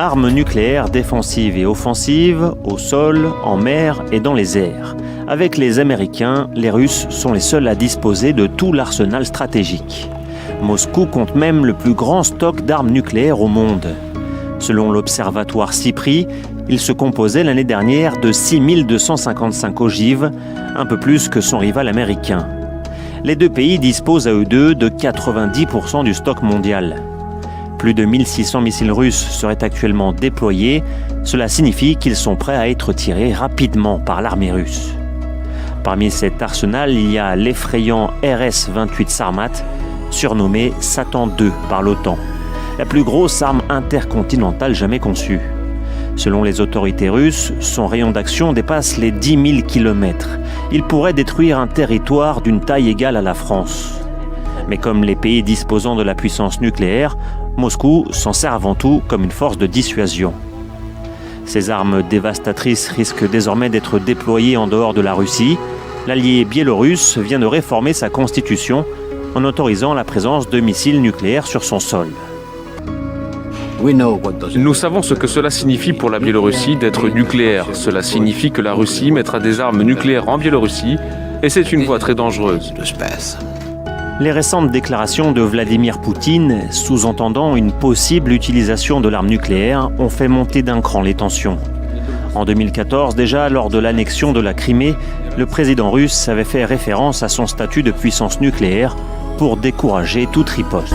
Armes nucléaires défensives et offensives, au sol, en mer et dans les airs. Avec les Américains, les Russes sont les seuls à disposer de tout l'arsenal stratégique. Moscou compte même le plus grand stock d'armes nucléaires au monde. Selon l'observatoire SIPRI, il se composait l'année dernière de 6255 ogives, un peu plus que son rival américain. Les deux pays disposent à eux deux de 90% du stock mondial. Plus de 1600 missiles russes seraient actuellement déployés. Cela signifie qu'ils sont prêts à être tirés rapidement par l'armée russe. Parmi cet arsenal, il y a l'effrayant RS-28 Sarmat, surnommé Satan II par l'OTAN, la plus grosse arme intercontinentale jamais conçue. Selon les autorités russes, son rayon d'action dépasse les 10 000 km. Il pourrait détruire un territoire d'une taille égale à la France. Mais comme les pays disposant de la puissance nucléaire, Moscou s'en sert avant tout comme une force de dissuasion. Ces armes dévastatrices risquent désormais d'être déployées en dehors de la Russie. L'allié biélorusse vient de réformer sa constitution en autorisant la présence de missiles nucléaires sur son sol. Nous savons ce que cela signifie pour la Biélorussie d'être nucléaire. Cela signifie que la Russie mettra des armes nucléaires en Biélorussie et c'est une voie très dangereuse. Les récentes déclarations de Vladimir Poutine, sous-entendant une possible utilisation de l'arme nucléaire, ont fait monter d'un cran les tensions. En 2014, déjà, lors de l'annexion de la Crimée, le président russe avait fait référence à son statut de puissance nucléaire pour décourager toute riposte.